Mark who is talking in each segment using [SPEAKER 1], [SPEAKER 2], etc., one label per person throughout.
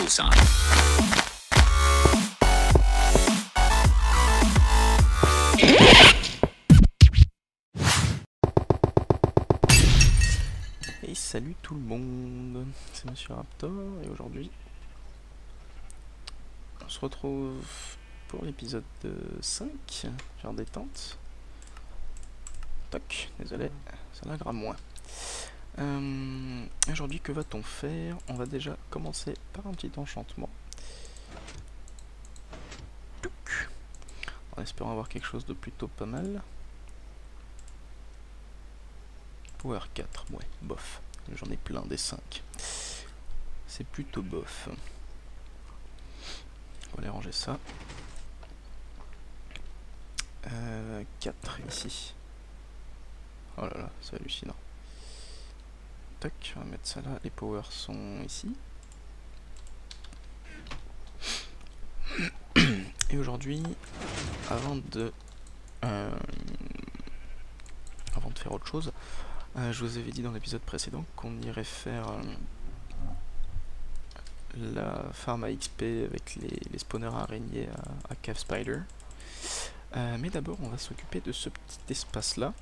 [SPEAKER 1] sign.
[SPEAKER 2] Et salut tout le monde, c'est Monsieur Raptor et aujourd'hui on se retrouve pour l'épisode 5, faire détente. Toc, désolé, ça lag moins. Aujourd'hui que va-t-on faire? On va déjà commencer par un petit enchantement. Touc. En espérant avoir quelque chose de plutôt pas mal. Power 4, ouais, bof. J'en ai plein des 5. C'est plutôt bof. On va aller ranger ça. 4 ici. Oh là là, c'est hallucinant. Tac, on va mettre ça là. Les powers sont ici. Et aujourd'hui, avant de faire autre chose, je vous avais dit dans l'épisode précédent qu'on irait faire la farm à XP avec les spawners araignées à Cave Spider. Mais d'abord, on va s'occuper de ce petit espace là.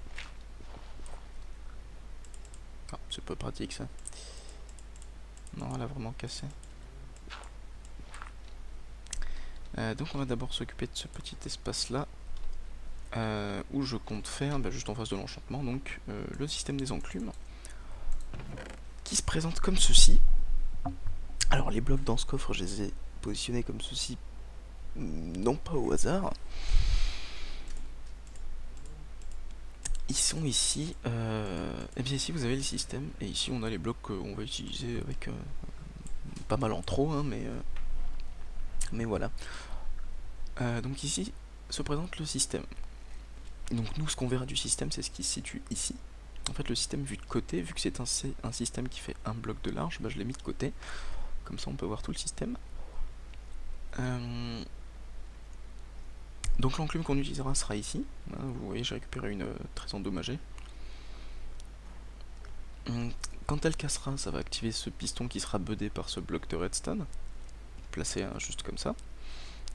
[SPEAKER 2] Ah, c'est pas pratique ça. Non, elle a vraiment cassé. Donc on va d'abord s'occuper de ce petit espace là. Où je compte faire, juste en face de l'enchantement, donc le système des enclumes. Qui se présente comme ceci. Alors les blocs dans ce coffre, je les ai positionnés comme ceci. Non pas au hasard. Ils sont ici. Et bien ici vous avez le système. Et ici on a les blocs qu'on va utiliser avec pas mal en trop, hein, mais voilà. Donc ici se présente le système. Donc nous ce qu'on verra du système c'est ce qui se situe ici. En fait le système vu de côté, vu que c'est un système qui fait un bloc de large, je l'ai mis de côté. Comme ça on peut voir tout le système. Donc l'enclume qu'on utilisera sera ici. Vous voyez j'ai récupéré une très endommagée. Quand elle cassera, ça va activer ce piston qui sera buddé par ce bloc de redstone. Placé juste comme ça.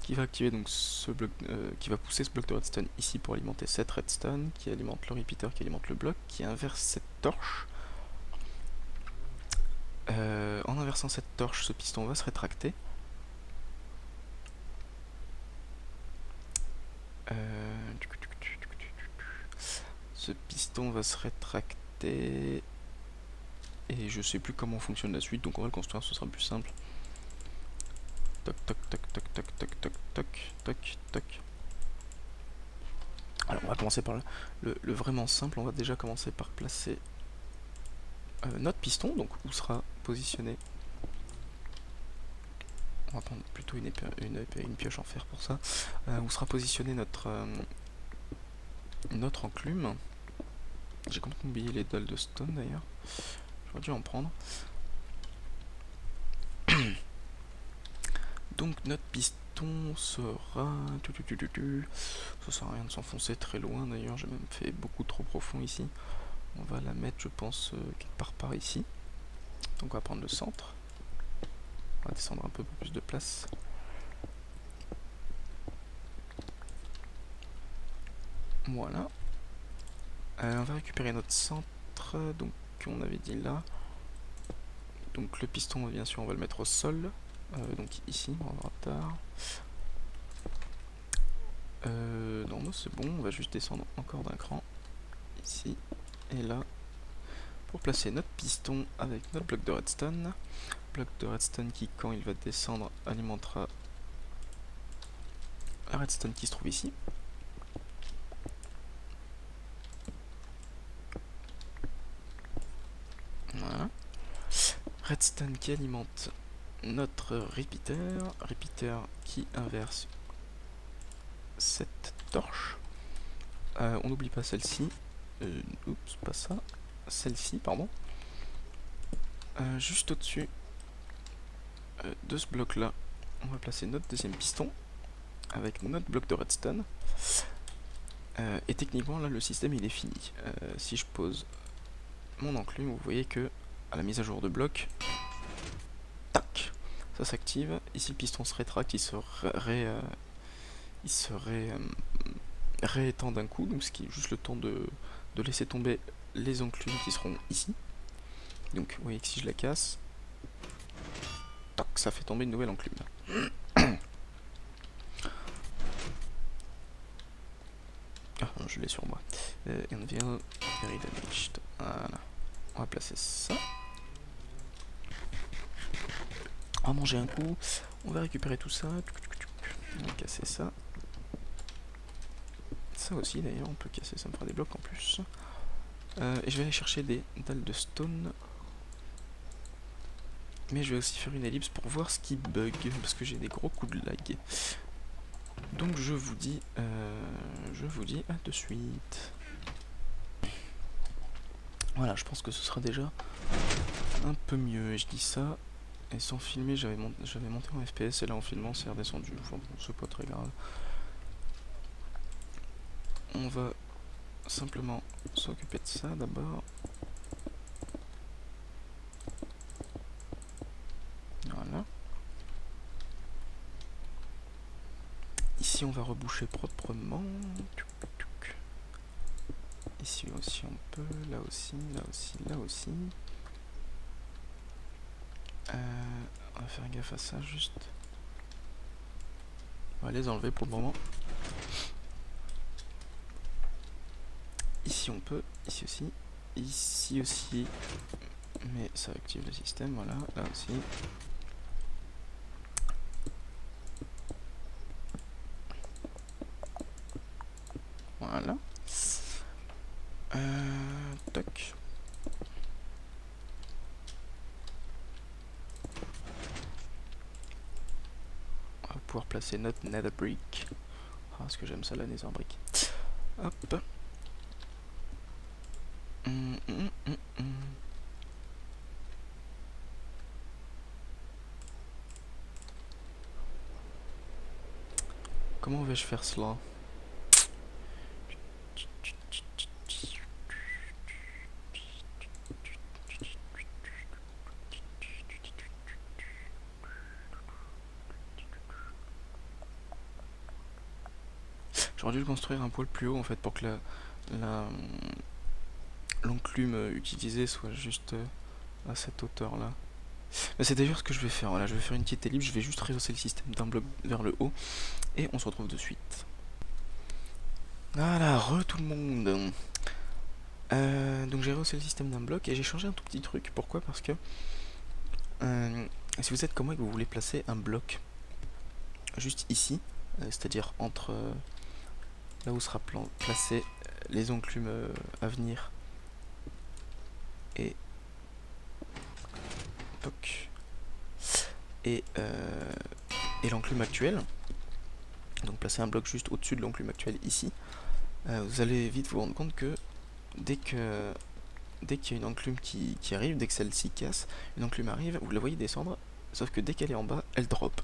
[SPEAKER 2] Qui va activer donc ce bloc, qui va pousser ce bloc de redstone ici pour alimenter cette redstone, qui alimente le repeater, qui alimente le bloc, qui inverse cette torche. En inversant cette torche, ce piston va se rétracter. Ce piston va se rétracter. Et je sais plus comment fonctionne la suite, donc on va le construire, ce sera plus simple. Toc toc toc toc toc toc toc toc toc toc. Alors on va commencer par le vraiment simple, on va déjà commencer par placer notre piston, donc où sera positionné. On va prendre plutôt une pioche en fer pour ça. Où sera positionné notre enclume. J'ai complètement oublié les dalles de stone d'ailleurs. J'aurais dû en prendre. Donc notre piston sera... Ça sert à rien de s'enfoncer très loin d'ailleurs, j'ai même fait beaucoup trop profond ici. On va la mettre je pense quelque part par ici. Donc on va prendre le centre. On va descendre un peu pour plus de place. Voilà. On va récupérer notre centre, donc on avait dit là. Donc le piston bien sûr on va le mettre au sol. Donc ici, on va voir tard. Non, c'est bon, on va juste descendre encore d'un cran. Ici et là. Pour placer notre piston avec notre bloc de redstone. Bloc de redstone qui, quand il va descendre, alimentera la redstone qui se trouve ici. Voilà. Redstone qui alimente notre repeater qui inverse cette torche. On n'oublie pas celle-ci. Oups, pas ça. Celle-ci, pardon. Juste au-dessus de ce bloc-là, on va placer notre deuxième piston avec notre bloc de redstone. Et techniquement, là, le système il est fini. Si je pose mon enclume, vous voyez que à la mise à jour de bloc, tac, ça s'active. Ici le piston se rétracte, il se réétend d'un coup, donc ce qui est juste le temps de laisser tomber les enclumes qui seront ici. Donc vous voyez que si je la casse, tac, ça fait tomber une nouvelle enclume. Ah, je l'ai sur moi. And vient very damaged. Voilà. On va placer ça. On va manger un coup. On va récupérer tout ça. On va casser ça. Ça aussi d'ailleurs, on peut casser, ça me fera des blocs en plus. Et je vais aller chercher des dalles de stone. Mais je vais aussi faire une ellipse pour voir ce qui bug, parce que j'ai des gros coups de lag. Donc je vous dis à de suite. Voilà, je pense que ce sera déjà un peu mieux. Et je dis ça, et sans filmer, j'avais monté en FPS, et là en filmant c'est redescendu. Enfin bon, c'est pas très grave. On va simplement s'occuper de ça d'abord. Voilà. Ici on va reboucher proprement. Ici aussi on peut, là aussi, là aussi, là aussi. On va faire gaffe à ça juste. On va les enlever pour le moment. Ici on peut, ici aussi, mais ça active le système, voilà, là aussi. Voilà. Toc. On va pouvoir placer notre nether brick. Ah, est-ce que j'aime ça la nether brick. Hop. Comment vais-je faire cela? J'aurais dû le construire un poil plus haut en fait pour que l'enclume utilisée soit juste à cette hauteur là. Mais c'est d'ailleurs ce que je vais faire, voilà, je vais faire une petite ellipse, je vais juste rehausser le système d'un bloc vers le haut et on se retrouve de suite. Voilà, tout le monde. Donc j'ai rehaussé le système d'un bloc et j'ai changé un tout petit truc. Pourquoi? Parce que si vous êtes comme moi et que vous voulez placer un bloc juste ici, c'est-à-dire entre là où sera placé les enclumes à venir et toc et l'enclume actuelle, donc placer un bloc juste au-dessus de l'enclume actuelle ici, vous allez vite vous rendre compte que dès qu'il y a une enclume qui arrive, dès que celle-ci casse, une enclume arrive, vous la voyez descendre, sauf que dès qu'elle est en bas, elle drop.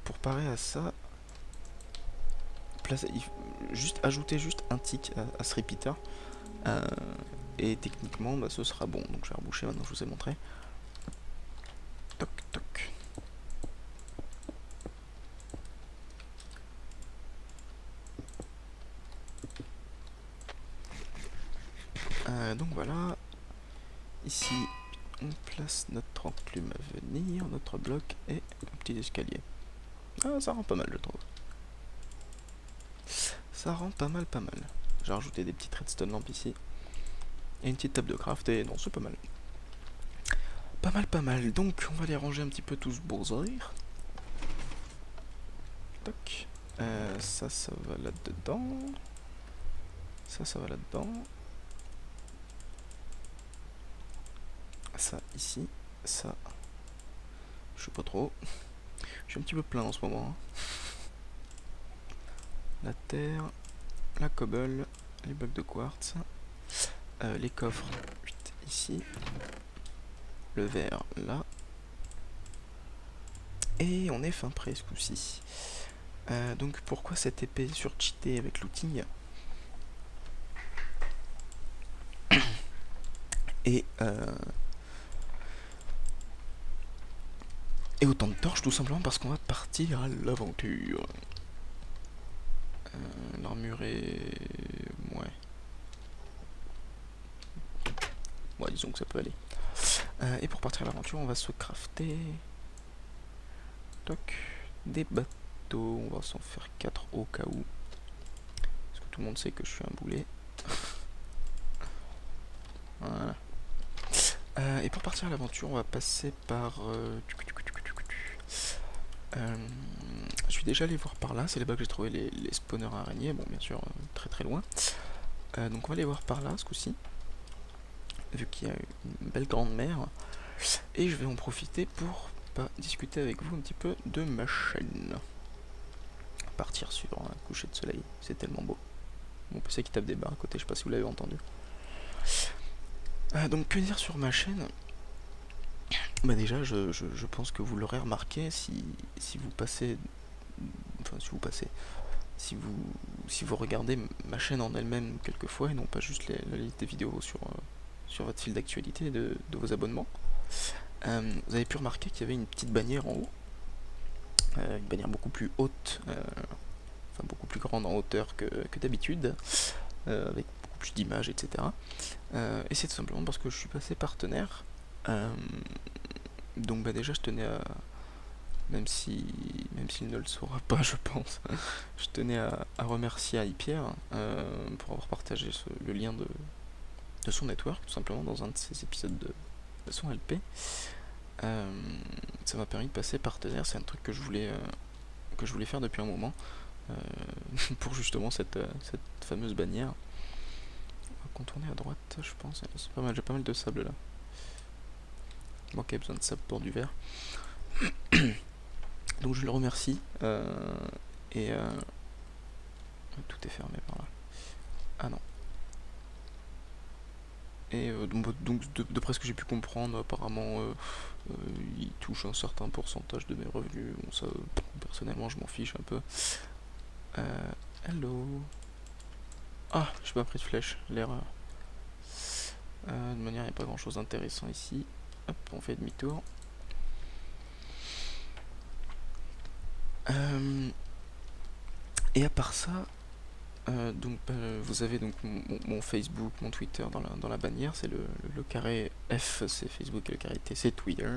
[SPEAKER 2] Pour parer à ça, ajouter juste un tick à ce repeater, et techniquement bah, ce sera bon. Donc je vais reboucher maintenant, je vous ai montré. Toc toc. Donc voilà, ici on place notre enclume à venir, notre bloc et un petit escalier. Ah, ça rend pas mal, je trouve. Ça rend pas mal. J'ai rajouté des petites redstone lampes ici et une petite table de craft et non, c'est pas mal. Pas mal. Donc on va les ranger un petit peu tous bourzir. Toc. Ça va là-dedans. Ça va là-dedans. Ça ici. Ça. Je sais pas trop. Je suis un petit peu plein en ce moment. Hein. La terre. La cobble. Les blocs de quartz. Les coffres. Ici. Le verre là. Et on est fin prêt ce coup-ci. Donc pourquoi cette épée surcheatée avec looting? Et Et autant de torches tout simplement parce qu'on va partir à l'aventure. L'armure est... ouais. Ouais, disons que ça peut aller. Et pour partir à l'aventure, on va se crafter... toc, des bateaux. On va s'en faire 4 au cas où. Parce que tout le monde sait que je suis un boulet. Voilà. Et pour partir à l'aventure, on va passer par... je suis déjà allé voir par là, c'est là-bas que j'ai trouvé les spawners araignées, bon bien sûr très très loin. Donc on va aller voir par là ce coup-ci, vu qu'il y a une belle grande mer. Et je vais en profiter pour discuter avec vous un petit peu de ma chaîne. Partir sur un coucher de soleil, c'est tellement beau. Mon PC qui tape des barres à côté, je sais pas si vous l'avez entendu. Donc que dire sur ma chaîne? Bah déjà je pense que vous l'aurez remarqué si vous passez... Enfin si vous passez... Si vous regardez ma chaîne en elle-même quelquefois et non pas juste la liste des vidéos sur votre fil d'actualité de vos abonnements, vous avez pu remarquer qu'il y avait une petite bannière en haut, une bannière beaucoup plus haute, enfin beaucoup plus grande en hauteur que d'habitude, avec beaucoup plus d'images, etc. Et c'est tout simplement parce que je suis passé partenaire, donc bah déjà je tenais à... même s'il ne le saura pas, je pense. Je tenais à remercier iPierre pour avoir partagé le lien de son network, tout simplement, dans un de ses épisodes de son LP. Ça m'a permis de passer partenaire, c'est un truc que je voulais faire depuis un moment, pour justement cette fameuse bannière. On va contourner à droite, je pense. C'est pas mal, j'ai pas mal de sable là. Moi qui ai besoin de sable pour du verre. Donc je le remercie. Et tout est fermé par là. Ah non. Et donc d'après ce que j'ai pu comprendre, apparemment il touche un certain pourcentage de mes revenus. Bon ça, personnellement je m'en fiche un peu. Hello. Ah, j'ai pas pris de flèche, l'erreur. De manière, il n'y a pas grand chose d'intéressant ici. Hop, on fait demi-tour. Et à part ça, donc vous avez donc mon Facebook, mon Twitter dans la bannière, c'est le carré F, c'est Facebook, et le carré T, c'est Twitter.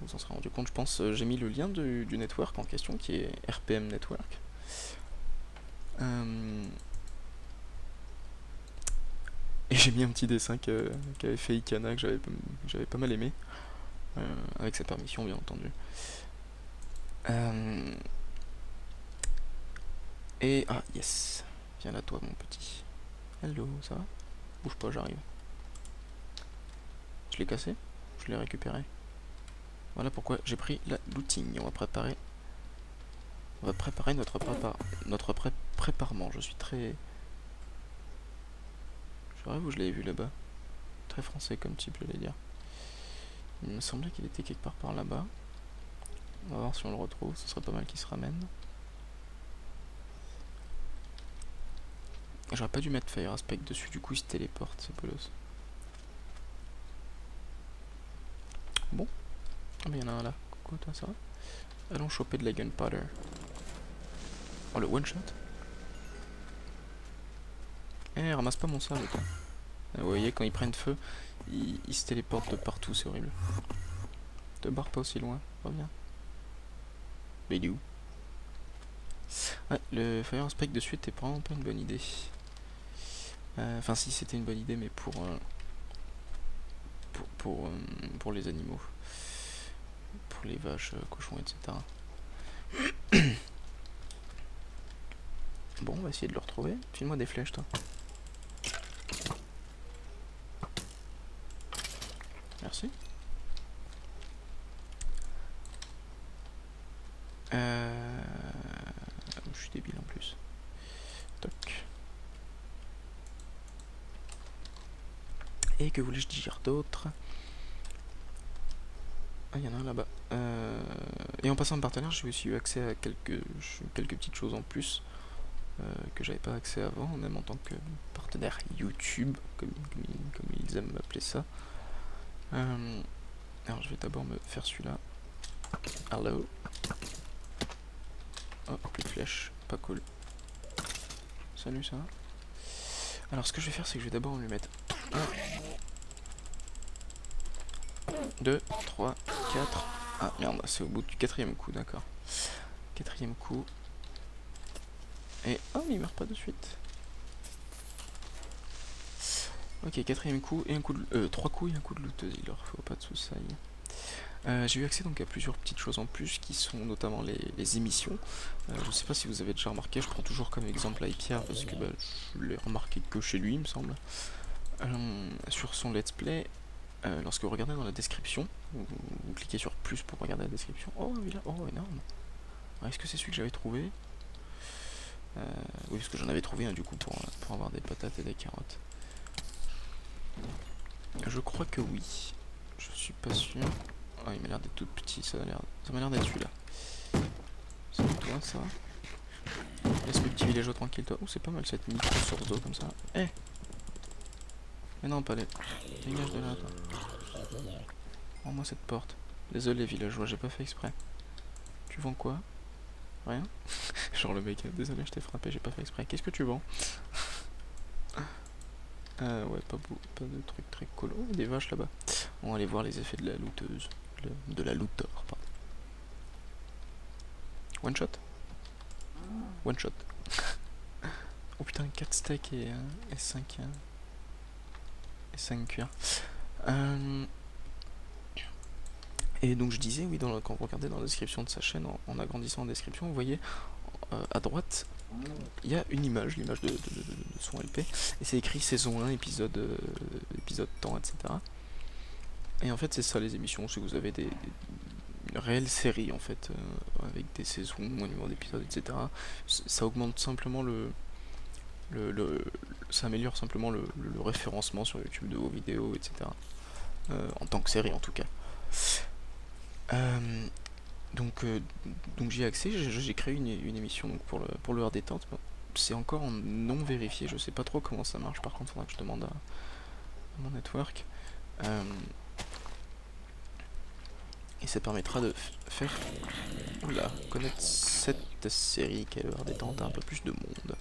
[SPEAKER 2] Vous en serez rendu compte, je pense. J'ai mis le lien du network en question, qui est RPM Network. Et j'ai mis un petit dessin qu'avait fait Ikana, que j'avais pas mal aimé, avec sa permission, bien entendu. Et ah yes, viens là toi mon petit. Hello, ça va? Bouge pas, j'arrive. Je l'ai cassé? Je l'ai récupéré. Voilà pourquoi j'ai pris la looting. On va préparer notre préparement. Je suis très... Je rêve où je l'avais vu là-bas. Très français comme type, j'allais dire. Il me semblait qu'il était quelque part par là-bas. On va voir si on le retrouve, ce serait pas mal qu'il se ramène. J'aurais pas dû mettre Fire Aspect dessus, du coup il se téléporte, c'est bolos. Bon. Ah mais il y en a un là. Coucou toi, ça va? Allons choper de la gunpowder. Oh le one shot. Eh, ramasse pas mon sable toi. Vous voyez, quand ils prennent feu, ils se téléportent de partout, c'est horrible. Te barre pas aussi loin, reviens. Mais il est où? Ouais, le Fire Aspect dessus était vraiment pas une bonne idée. Enfin si, c'était une bonne idée, mais pour les animaux. Pour les vaches, cochons, etc. Bon, on va essayer de le retrouver. File-moi des flèches, toi. Merci. Je suis débile en plus. Toc. Et que voulais-je dire d'autre? Ah, il y en a un là-bas. Et en passant de partenaire, j'ai aussi eu accès à quelques petites choses en plus que j'avais pas accès avant, même en tant que partenaire YouTube, comme ils aiment m'appeler ça. Alors je vais d'abord me faire celui-là. Hello. Oh, plus de flèches, pas cool. Salut, ça va? Alors ce que je vais faire, c'est que je vais d'abord lui mettre 1, 2, 3, 4. Ah merde, c'est au bout du 4e coup, d'accord. 4e coup. Et... oh, mais il meurt pas de suite. Ok, 4e coup et un coup de... 3 coups et un coup de looteuse, il leur faut pas de sous-saille. J'ai eu accès donc à plusieurs petites choses en plus qui sont notamment les émissions. Je sais pas si vous avez déjà remarqué, je prends toujours comme exemple iPierre parce que je l'ai remarqué que chez lui il me semble. Sur son let's play, lorsque vous regardez dans la description, vous cliquez sur plus pour regarder la description. Oh, oh énorme. Est-ce que c'est celui que j'avais trouvé? Oui, parce que j'en avais trouvé un du coup pour avoir des patates et des carottes. Je crois que oui. Je suis pas sûr. Ah, il m'a l'air d'être tout petit, ça m'a l'air d'être celui-là. C'est toi ça. Laisse mes petits villageois tranquilles toi. Oh, c'est pas mal cette micro source d'eau comme ça. Eh, mais non, pas les... dégage de là toi. Rends-moi cette porte. Désolé villageois, j'ai pas fait exprès. Tu vends quoi? Rien. Genre le mec, désolé je t'ai frappé, j'ai pas fait exprès. Qu'est-ce que tu vends? Ouais, pas de trucs très colo. Il y a des vaches là-bas. On va aller voir les effets de la looteuse. De la looter, pardon. One shot? One shot. Oh putain, 4 steaks et 5 cuirs. Et donc je disais, oui, quand vous regardez dans la description de sa chaîne, en agrandissant la description, vous voyez à droite, il y a une image, l'image de son LP, et c'est écrit saison 1, épisode temps, etc. Et en fait c'est ça les émissions, si vous avez une réelle série en fait, avec des saisons, un numéro d'épisodes, etc. Ça augmente simplement ça améliore simplement le référencement sur YouTube de vos vidéos, etc. En tant que série en tout cas. Donc j'y ai accès, j'ai créé une émission donc, pour le heure détente. C'est encore en non vérifié, je sais pas trop comment ça marche, par contre faudra que je demande à mon network. Et ça permettra de faire connaître cette série qui est l'heure détente à un peu plus de monde.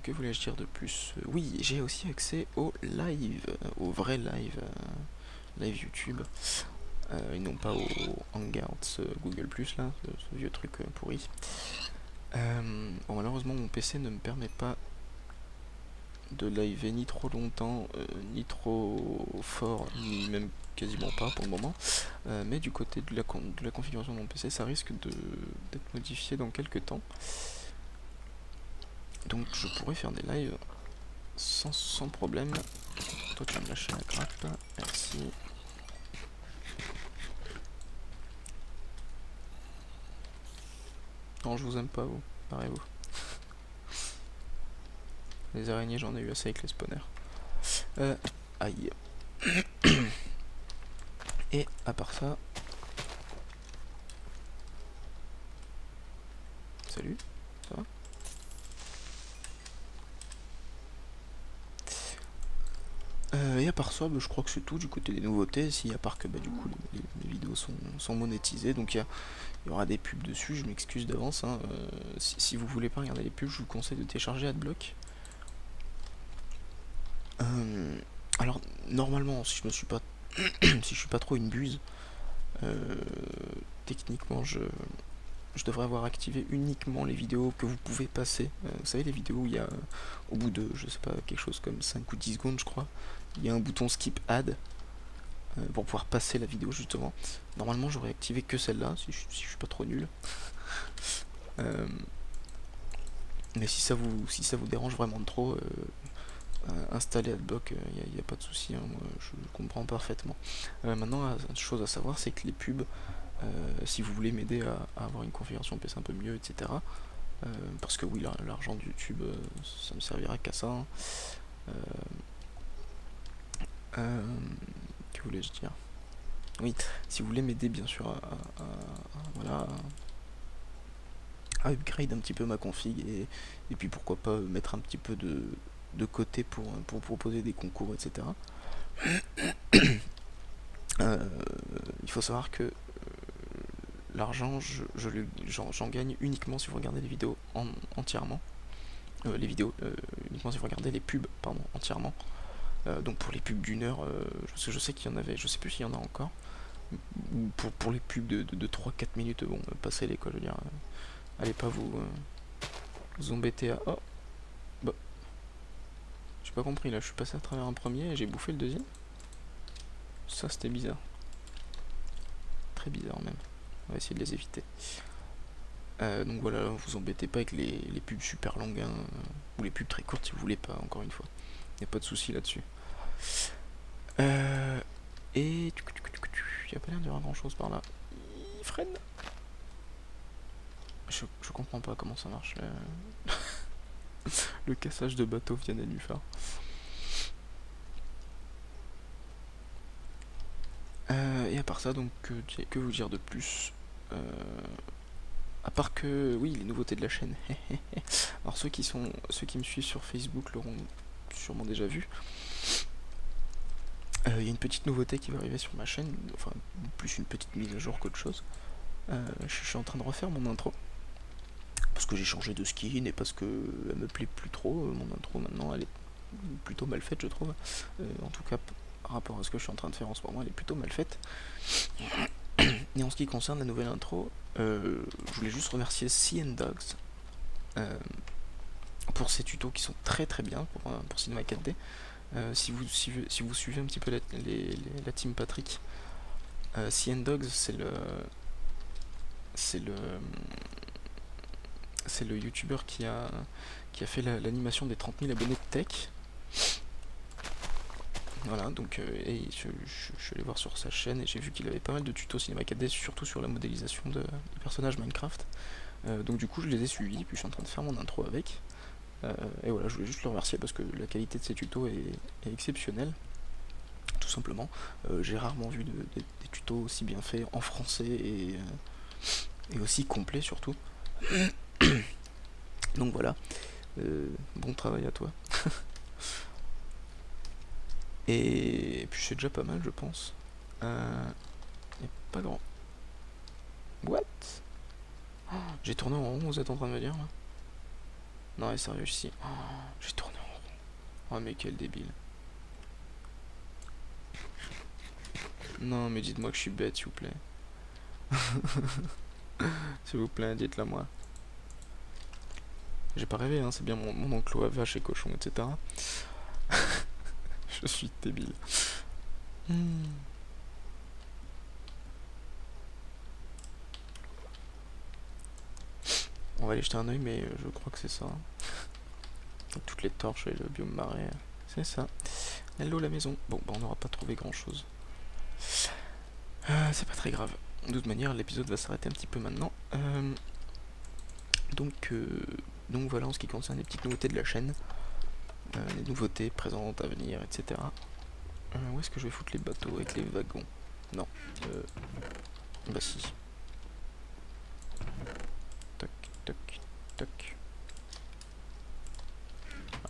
[SPEAKER 2] Que voulais-je dire de plus? Oui, j'ai aussi accès au live, au vrai live, live YouTube. Et non pas au Hangouts Google Plus là, ce vieux truc pourri. Bon, malheureusement mon PC ne me permet pas de live ni trop longtemps, ni trop fort, ni même quasiment pas pour le moment. Mais du côté de la configuration de mon PC, ça risque d'être modifié dans quelques temps. Donc je pourrais faire des lives sans problème. Toi tu vas me lâcher la grappe, merci. Non, je vous aime pas, vous. Barrez-vous. Les araignées, j'en ai eu assez avec les spawners. Aïe. Et à part ça... Salut, ça va? Et à part ça, je crois que c'est tout du côté des nouveautés, si à part que du coup les vidéos sont monétisées, donc il y aura des pubs dessus, je m'excuse d'avance. Hein. Si vous voulez pas regarder les pubs, je vous conseille de télécharger Adblock. Alors normalement, si je me suis pas si je suis pas trop une buse, techniquement je devrais avoir activé uniquement les vidéos que vous pouvez passer. Vous savez les vidéos où il y a au bout de je sais pas quelque chose comme 5 ou 10 secondes je crois, il y a un bouton skip ad pour pouvoir passer la vidéo justement. Normalement j'aurais activé que celle-là si je suis pas trop nul. Mais si ça vous dérange vraiment trop, installer Adblock, il n'y a pas de souci, hein, moi je comprends parfaitement. Maintenant, la chose à savoir, c'est que les pubs, si vous voulez m'aider à avoir une configuration PC un peu mieux, etc. Parce que oui, l'argent de YouTube, ça me servira qu'à ça. Hein. Que voulais-je dire? Oui, si vous voulez m'aider bien sûr voilà, à upgrade un petit peu ma config et puis pourquoi pas mettre un petit peu de côté pour proposer des concours, etc. il faut savoir que l'argent, j'en gagne uniquement si vous regardez les vidéos entièrement. Les vidéos, uniquement si vous regardez les pubs, pardon, entièrement. Donc pour les pubs d'1 heure, je sais qu'il y en avait, je sais plus s'il y en a encore. Ou pour les pubs de 3-4 minutes, bon, passez-les quoi, je veux dire. Allez pas vous embêter à... Oh bah... J'ai pas compris là, je suis passé à travers un premier et j'ai bouffé le deuxième. Ça c'était bizarre. Très bizarre même. On va essayer de les éviter. Donc voilà, vous embêtez pas avec les pubs super longues, hein, ou les pubs très courtes si vous voulez pas, encore une fois. Y a pas de souci là-dessus. Et... Y a pas l'air d'y avoir grand chose par là. Il freine. Je comprends pas comment ça marche. Le cassage de bateau via Nénuphar. Et à part ça, donc, que vous dire de plus à part que, oui, les nouveautés de la chaîne. Alors ceux qui me suivent sur Facebook l'auront sûrement déjà vu. Il y a une petite nouveauté qui va arriver sur ma chaîne, enfin plus une petite mise à jour qu'autre chose. Je suis en train de refaire mon intro. Parce que j'ai changé de skin et parce que elle me plaît plus trop. Mon intro maintenant elle est plutôt mal faite je trouve. En tout cas par rapport à ce que je suis en train de faire en ce moment, elle est plutôt mal faite. Et en ce qui concerne la nouvelle intro, je voulais juste remercier CN Dogs pour ces tutos qui sont très très bien pour Cinema 4D. Si vous suivez un petit peu la team Patrick, CN Dogs c'est le youtubeur qui a fait l'animation des 30 000 abonnés de Tech. Voilà, donc je suis allé voir sur sa chaîne et j'ai vu qu'il avait pas mal de tutos Cinema 4D, surtout sur la modélisation de personnages Minecraft. Donc du coup je les ai suivis, puis je suis en train de faire mon intro avec. Et voilà, je voulais juste le remercier parce que la qualité de ses tutos est exceptionnelle. Tout simplement. J'ai rarement vu des tutos aussi bien faits en français et aussi complets surtout. Donc voilà, bon travail à toi. Et puis c'est déjà pas mal je pense. Y a pas grand... What? J'ai tourné en rond, vous êtes en train de me dire là? Non mais sérieux ici. J'ai tourné en rond. Oh mais quel débile. Non mais dites-moi que je suis bête s'il vous plaît. S'il vous plaît, dites-le moi. J'ai pas rêvé, hein, c'est bien mon enclos à vaches et cochons, etc. Je suis débile. On va aller jeter un oeil, mais je crois que c'est ça. Avec toutes les torches et le biome marais. C'est ça. Hello la maison. Bon, bah on n'aura pas trouvé grand chose. C'est pas très grave. De toute manière, l'épisode va s'arrêter un petit peu maintenant. Donc voilà en ce qui concerne les petites nouveautés de la chaîne. Les nouveautés présentes, à venir, etc. Où est-ce que je vais foutre les bateaux avec les wagons? Non. Bah si. Tac, tac, tac.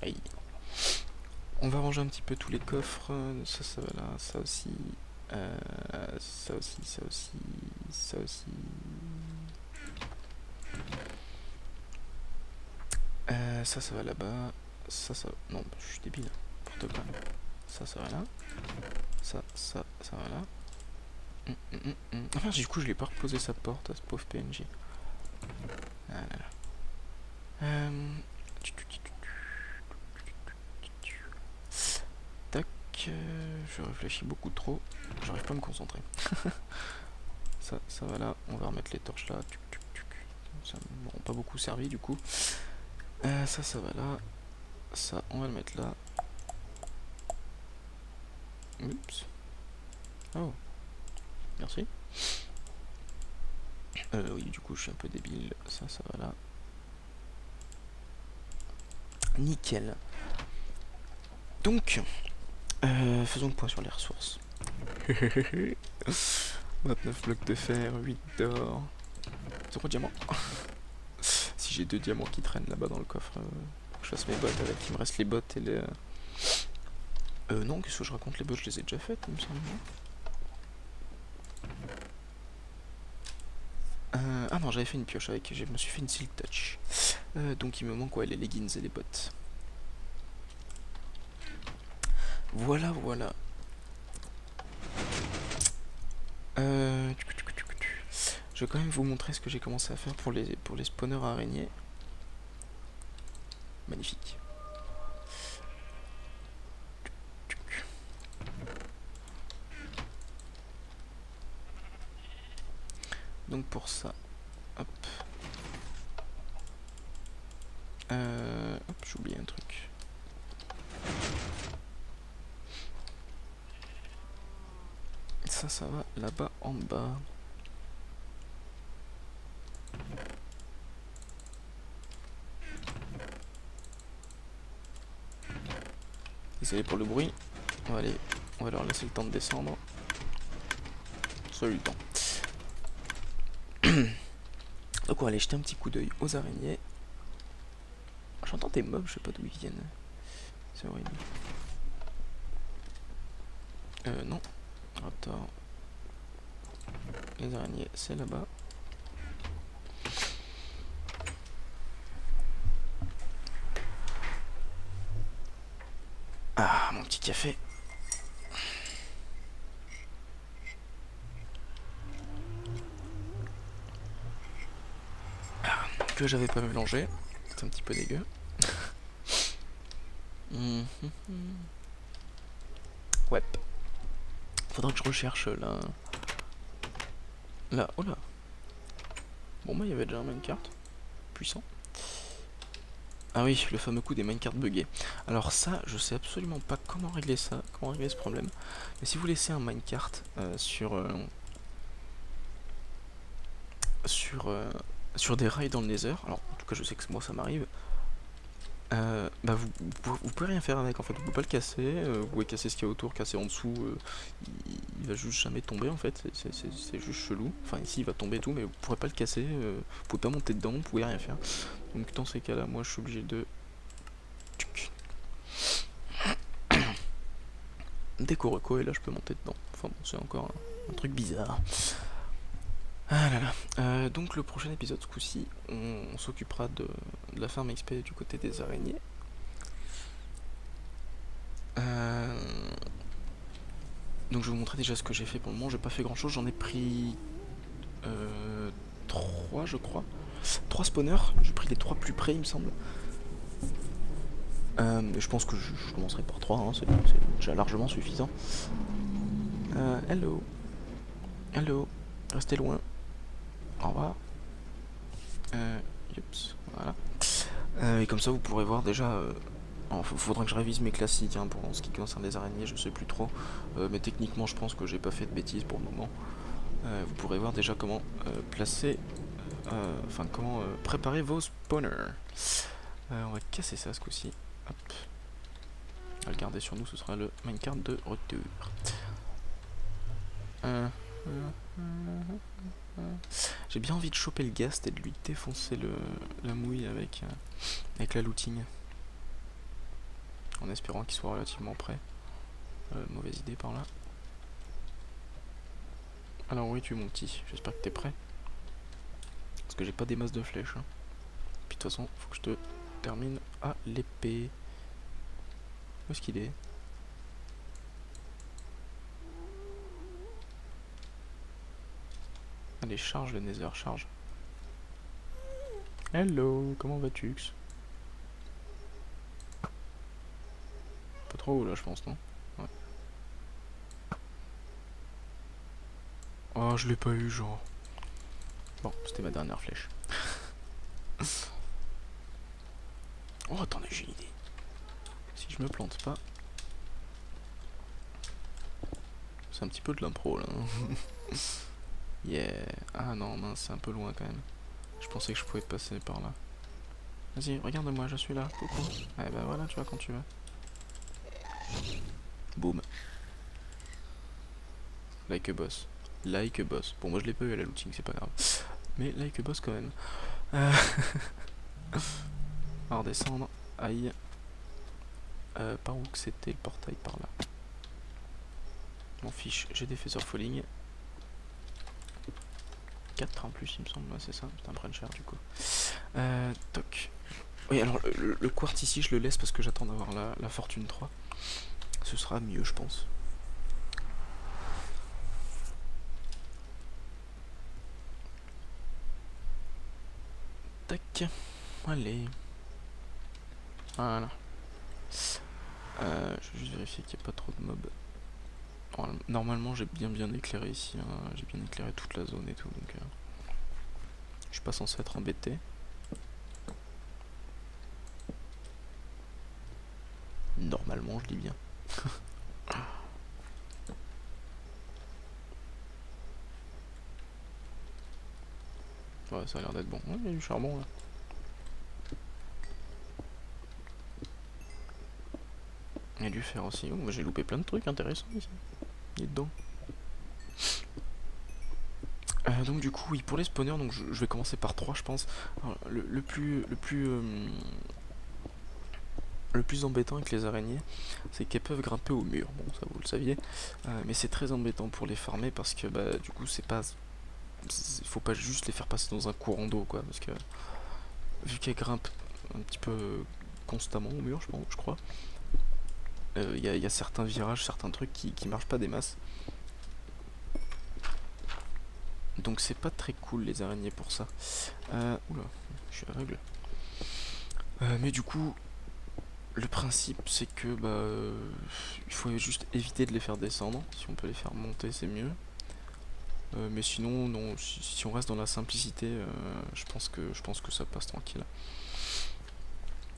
[SPEAKER 2] Aïe. On va ranger un petit peu tous les coffres. Ça va là, ça aussi. Ça aussi, ça aussi, ça aussi. Ça va là-bas. Ça... Non, je suis débile. N'importe quoi. Ça va là. Ça va là. Enfin, du coup, je l'ai pas reposé sa porte à ce pauvre PNJ. Ah là là. Tac. Je réfléchis beaucoup trop. J'arrive pas à me concentrer. Ça va là. On va remettre les torches là. Ça m'aura pas beaucoup servi du coup. Ça va là. Ça, on va le mettre là. Oups. Oh. Merci. Oui, du coup, je suis un peu débile. Ça va là. Nickel. Donc, faisons le point sur les ressources. 29 blocs de fer, 8 d'or, 0 diamant. Si j'ai 2 diamants qui traînent là-bas dans le coffre, je fasse mes bottes avec. Il me reste les bottes et les... non, qu'est-ce que je raconte? Les bottes, je les ai déjà faites, il me semble. Ah non, j'avais fait une pioche avec, je me suis fait une Silk Touch. Donc il me manque les leggings et les bottes. Voilà, voilà. Je vais quand même vous montrer ce que j'ai commencé à faire pour les spawners araignées. Magnifique. Donc pour ça, hop. Hop, j'ai oublié un truc. Ça va là-bas en bas. Désolé pour le bruit. On va leur laisser le temps de descendre. Ça a eu le temps. Donc on va aller jeter un petit coup d'œil aux araignées. J'entends des mobs, je sais pas d'où ils viennent. C'est horrible. Non. Raptor. Les araignées, c'est là-bas. Ah, mon petit café. Que j'avais pas mélangé. C'est un petit peu dégueu. Ouais. Faudra que je recherche là. Là, oh là. Bon bah il y avait déjà un minecart. Puissant. Ah oui, le fameux coup des minecarts buggés. Alors ça, je sais absolument pas comment régler ça, comment régler ce problème. Mais si vous laissez un minecart sur des rails dans le nether, alors en tout cas je sais que moi ça m'arrive, bah vous pouvez rien faire avec en fait, vous pouvez pas le casser, vous pouvez casser ce qu'il y a autour, casser en dessous, il va juste jamais tomber en fait, c'est juste chelou. Enfin ici il va tomber et tout, mais vous pourrez pas le casser, vous pouvez pas monter dedans, vous pouvez rien faire. Donc dans ces cas là, moi je suis obligé de déco et là je peux monter dedans. Enfin bon, c'est encore un truc bizarre. Ah là là. Donc le prochain épisode, ce coup-ci, on s'occupera de la ferme XP du côté des araignées. Donc je vais vous montrer déjà ce que j'ai fait pour le moment. J'ai pas fait grand chose, j'en ai pris 3 je crois. 3 spawners, j'ai pris les 3 plus près il me semble. Je pense que je commencerai par 3, hein, c'est déjà largement suffisant. Hello. Hello. Restez loin. Au revoir. Yups, voilà. Et comme ça vous pourrez voir déjà. Faudra que je révise mes classiques hein, pour ce qui concerne les araignées, je sais plus trop. Mais techniquement je pense que j'ai pas fait de bêtises pour le moment. Vous pourrez voir déjà comment placer. Enfin comment préparer vos spawners. On va casser ça ce coup-ci. Hop. On va le garder sur nous, ce sera le minecart de retour. J'ai bien envie de choper le ghast et de lui défoncer la mouille avec la looting. En espérant qu'il soit relativement prêt. Mauvaise idée par là. Alors oui tu es mon petit, j'espère que t'es prêt. Parce que j'ai pas des masses de flèches. Hein. Puis de toute façon, faut que je te termine à l'épée. Où est-ce qu'il est ? Allez, charge le nether, charge. Hello, comment vas-tu? Pas trop haut là, je pense, non? Ouais. Oh, je l'ai pas eu, genre. Bon, c'était ma dernière flèche. Oh, attendez, j'ai une idée. Si je me plante pas. C'est un petit peu de l'impro là. Yeah. Ah non, mince, c'est un peu loin quand même. Je pensais que je pouvais passer par là. Vas-y, regarde-moi, je suis là. Coucou. Eh ben voilà, tu vois quand tu veux. Boum. Like a boss. Like a boss. Bon, moi je l'ai pas eu à la looting, c'est pas grave. Mais like a boss quand même. On va redescendre. Aïe. Par où que c'était le portail? Par là. M'en fiche, j'ai des feather falling. 4 en plus, il me semble. Ouais, c'est ça, c'est un prenne cher du coup. Toc. Oui, alors le quartz ici, je le laisse parce que j'attends d'avoir la fortune 3. Ce sera mieux, je pense. Tac. Allez. Voilà. Je vais juste vérifier qu'il n'y a pas trop de mobs. Normalement, j'ai bien éclairé ici. Hein. J'ai bien éclairé toute la zone et tout. Donc, je suis pas censé être embêté. Normalement, je dis bien. Ouais, ça a l'air d'être bon. Ouais, il y a du charbon là. Il y a du fer aussi. Oh, j'ai loupé plein de trucs intéressants ici. Il est dedans. Donc du coup, oui, pour les spawners, donc je vais commencer par 3 je pense. Alors, le plus embêtant avec les araignées, c'est qu'elles peuvent grimper au mur. Bon, ça vous le saviez. Mais c'est très embêtant pour les farmer parce que bah, du coup, c'est pas... faut pas juste les faire passer dans un courant d'eau, quoi. Parce que vu qu'elles grimpent un petit peu constamment au mur, je crois, il y a certains virages, certains trucs qui marchent pas des masses. Donc c'est pas très cool les araignées pour ça. Oula, je suis aveugle. Mais du coup, le principe c'est que bah, il faut juste éviter de les faire descendre. Si on peut les faire monter, c'est mieux. Mais sinon, non, si on reste dans la simplicité, je pense que ça passe tranquille.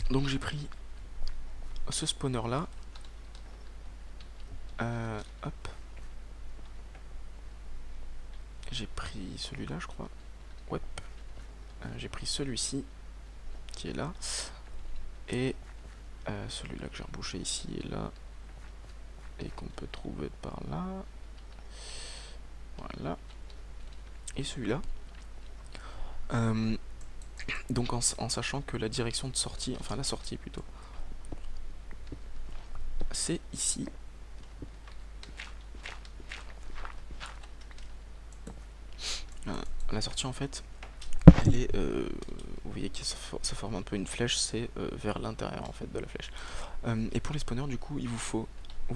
[SPEAKER 2] Donc j'ai pris ce spawner là. Hop. J'ai pris celui-là, je crois. Ouais. J'ai pris celui-ci qui est là. Et celui-là que j'ai rebouché ici et là. Et qu'on peut trouver par là. Voilà. Et celui-là. Donc en sachant que la direction de sortie, enfin la sortie plutôt, c'est ici. La sortie en fait, elle est, vous voyez que ça forme un peu une flèche, c'est vers l'intérieur en fait de la flèche. Et pour les spawners du coup, il vous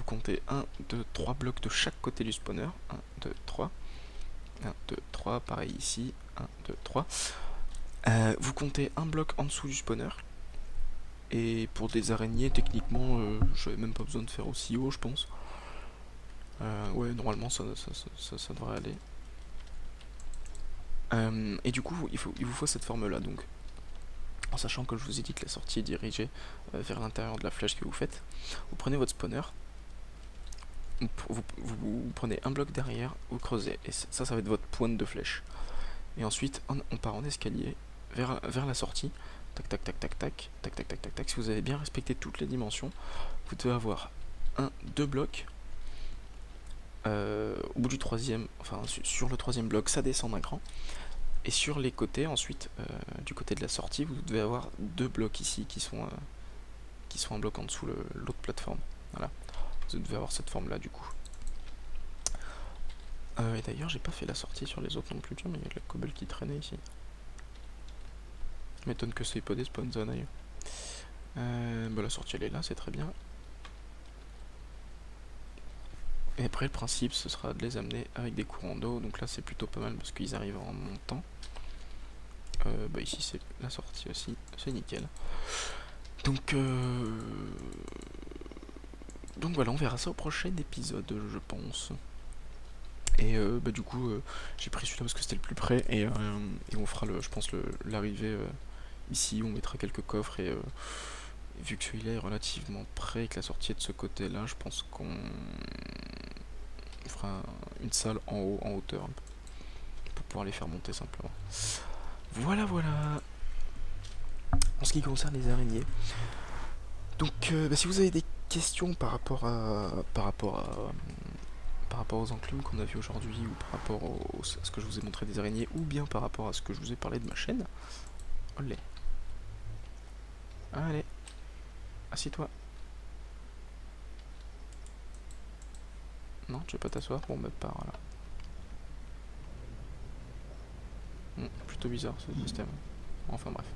[SPEAKER 2] comptez 1, 2, 3 blocs de chaque côté du spawner. 1, 2, 3. 1, 2, 3, pareil ici. 1, 2, 3. Vous comptez un bloc en dessous du spawner. Et pour des araignées, techniquement, j'avais même pas besoin de faire aussi haut, je pense. Ouais, normalement, ça devrait aller. Et du coup, il vous faut cette forme-là, donc. En sachant que je vous ai dit que la sortie est dirigée vers l'intérieur de la flèche que vous faites. Vous prenez votre spawner. Vous prenez un bloc derrière, vous creusez. Et ça va être votre pointe de flèche. Et ensuite, on part en escalier vers la sortie. Tac, tac, tac, tac, tac, tac, tac, tac, tac, tac. Si vous avez bien respecté toutes les dimensions, vous devez avoir 2 blocs. Au bout du troisième, enfin sur le troisième bloc, ça descend d'un cran. Et sur les côtés, ensuite, du côté de la sortie, vous devez avoir 2 blocs ici qui sont un bloc en dessous l'autre plateforme. Voilà. Vous devez avoir cette forme là du coup. Et d'ailleurs, j'ai pas fait la sortie sur les autres non plus. Tiens, mais il y a de la cobble qui traînait ici. Je m'étonne que c'est pas des spawn zones ailleurs. Bah, la sortie elle est là, c'est très bien. Et après le principe ce sera de les amener avec des courants d'eau. Donc là c'est plutôt pas mal parce qu'ils arrivent en montant. Bah ici c'est la sortie aussi, c'est nickel. Donc voilà, on verra ça au prochain épisode je pense. Et bah du coup j'ai pris celui-là parce que c'était le plus près et on fera je pense l'arrivée ici, on mettra quelques coffres et vu que celui-là est relativement près et que la sortie est de ce côté là, je pense qu'on fera une salle en haut, en hauteur pour pouvoir les faire monter simplement. Voilà. En ce qui concerne les araignées, donc bah, si vous avez des questions par rapport aux enclumes qu'on a vu aujourd'hui, ou par rapport à ce que je vous ai montré des araignées, ou bien par rapport à ce que je vous ai parlé de ma chaîne, olé. Allez, assis-toi. Non, tu veux pas t'asseoir? Bon, bah, pars là. plutôt bizarre ce système. Enfin bref.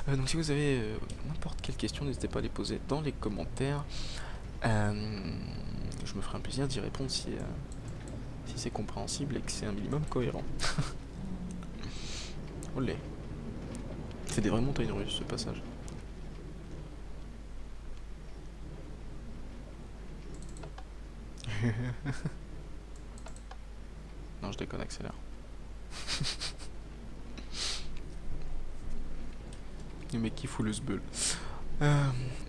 [SPEAKER 2] Donc si vous avez n'importe quelle question, n'hésitez pas à les poser dans les commentaires. Je me ferai un plaisir d'y répondre si c'est compréhensible et que c'est un minimum cohérent. Olé. C'est des vraies montagnes russes ce passage. Non, je déconne, accélère. Le mec qui fout le sbeul.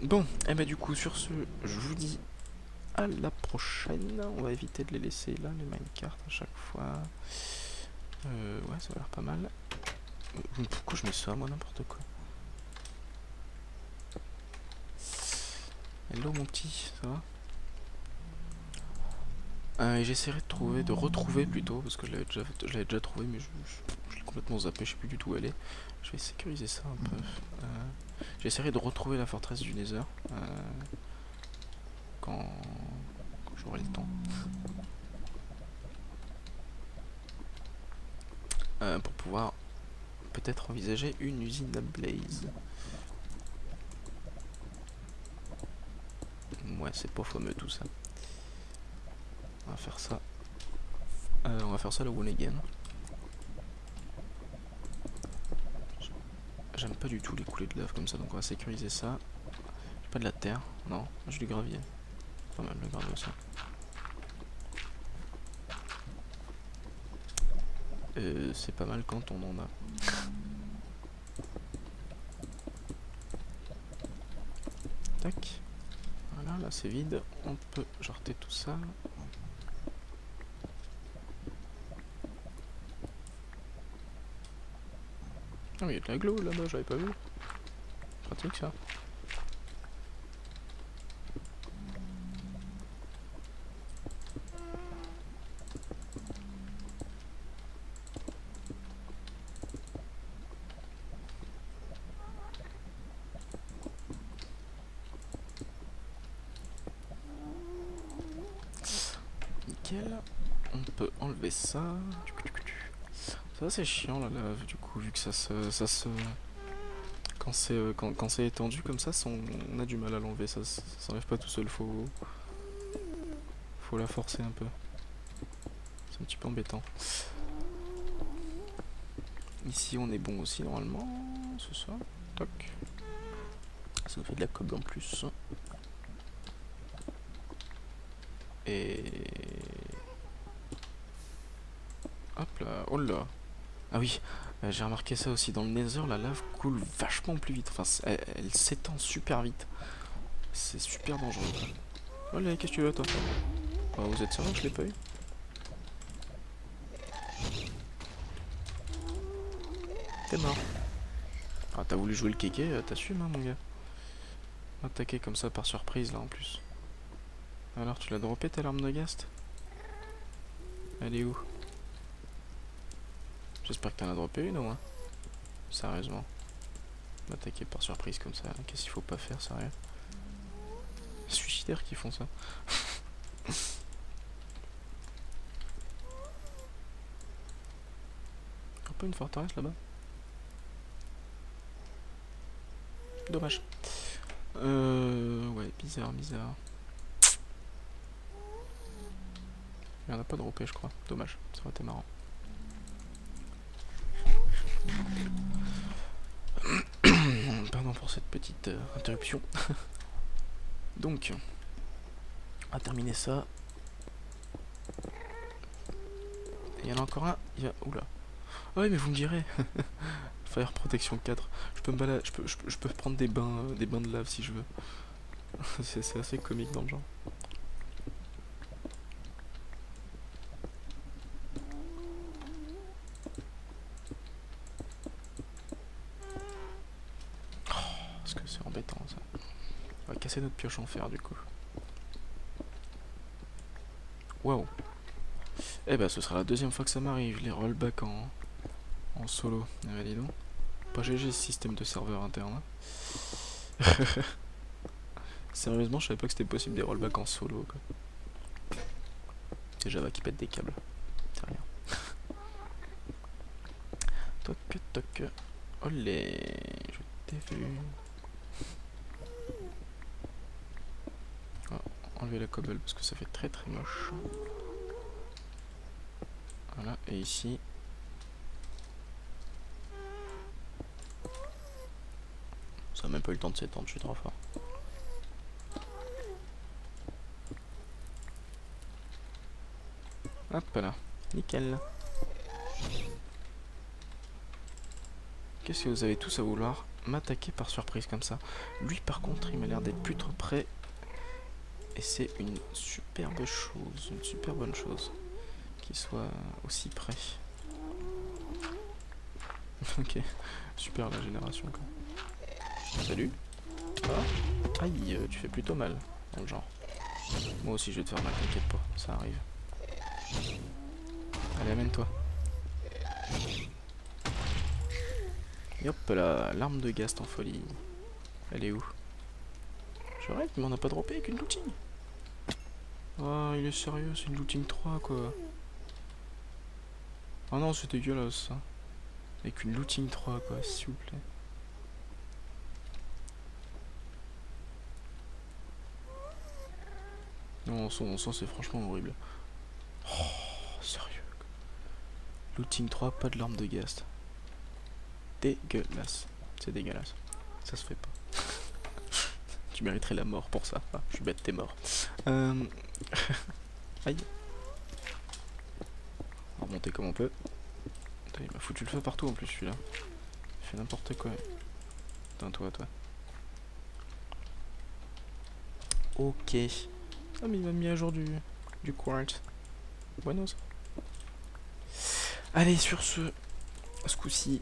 [SPEAKER 2] Bon, et bah du coup sur ce, je vous dis à la prochaine. On va éviter de les laisser là, les minecarts à chaque fois. Ouais, ça a l'air pas mal. Pourquoi je mets ça, moi, n'importe quoi. Hello mon petit, ça va? Et j'essaierai de retrouver plutôt, parce que je l'avais déjà trouvé, mais je l'ai complètement zappé, je sais plus du tout où elle est. Je vais sécuriser ça un peu. J'essaierai de retrouver la forteresse du Nether quand j'aurai le temps. Pour pouvoir peut-être envisager une usine à blaze. Ouais, c'est pas fameux tout ça. On va faire ça. On va faire ça le one again. J'aime pas du tout les coulées de lave comme ça, donc on va sécuriser ça. J'ai pas de la terre, non, j'ai du gravier. Pas mal le gravier aussi. C'est pas mal quand on en a. Tac. Voilà, là c'est vide. On peut jarter tout ça. Ah mais il y a de la glow là-bas, j'avais pas vu. Pratique ça. Nickel. On peut enlever ça. Ça c'est chiant la lave du coup, vu que ça se... Quand c'est étendu comme ça, on a du mal à l'enlever, ça s'enlève pas tout seul, faut la forcer un peu. C'est un petit peu embêtant. Ici on est bon aussi normalement, c'est ça, toc. Ça nous fait de la cob en plus. Et... Hop là, oh là. Ah oui, j'ai remarqué ça aussi, dans le Nether, la lave coule vachement plus vite, enfin elle s'étend super vite. C'est super dangereux. Allez, qu'est-ce que tu veux toi? Oh, vous êtes sérieux, je l'ai pas eu? T'es mort. Ah, t'as voulu jouer le kéké, t'assumes, hein, mon gars. Attaquer comme ça par surprise, là, en plus. Alors, tu l'as droppé, ta larme de Ghast? Elle est où? J'espère que t'en as droppé une, au moins. Sérieusement. M'attaquer par surprise comme ça, qu'est-ce qu'il faut pas faire, sérieux? Suicidaires qui font ça. Y'a pas une forteresse là-bas? Dommage. Ouais, bizarre. Il y en a pas droppé, je crois. Dommage, ça aurait été marrant. Pardon pour cette petite interruption. Donc, on va terminer ça. Il y en a encore un. Oula. Ah oui, mais vous me direz. Fire Protection 4. Je peux me balader, je peux prendre des bains de lave si je veux. C'est assez comique dans le genre. Parce que c'est embêtant ça. On va casser notre pioche en fer du coup. Waouh. Eh ben ce sera la deuxième fois que ça m'arrive, les rollbacks en solo. Eh ben dis donc. Pas GG ce système de serveur interne. Sérieusement, je savais pas que c'était possible des rollbacks en solo quoi. C'est Java qui pète des câbles. C'est rien. Toc, toc. Olé, je t'ai vu. On va enlever la cobble parce que ça fait très très moche. Voilà, et ici. Ça n'a même pas eu le temps de s'étendre, je suis trop fort. Hop là, nickel. Qu'est-ce que vous avez tous à vouloir m'attaquer par surprise comme ça? Lui par contre il m'a l'air d'être plus trop près. Et c'est une superbe chose, une super bonne chose. Qu'il soit aussi près. Ok, super la génération quoi. Salut. Ah. Aïe, tu fais plutôt mal, dans le genre. Moi aussi je vais te faire mal, t'inquiète pas, ça arrive. Allez, amène-toi. Et hop là, l'arme de Ghast en folie. Elle est où? Je rêve, il m'en a pas droppé avec une looting. Oh, il est sérieux, c'est une looting 3 quoi. Oh non, c'est dégueulasse ça. Avec une looting 3 quoi, s'il vous plaît. Non, son c'est franchement horrible. Oh, sérieux. Looting 3, pas de l'arme de Ghast. Dégueulasse. C'est dégueulasse. Ça se fait pas. Tu mériterais la mort pour ça. Ah, je suis bête, t'es mort. Aïe. On va remonter comme on peut. Putain, il m'a foutu le feu partout en plus celui-là. Il fait n'importe quoi. Attends, toi. Ok. Ah mais il m'a mis à jour du quartz. Buenos. Allez, sur ce coup-ci,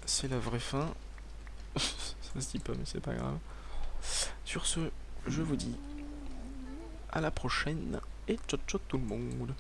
[SPEAKER 2] c'est la vraie fin. Ça se dit pas mais c'est pas grave. Sur ce, je vous dis à la prochaine et ciao ciao tout le monde.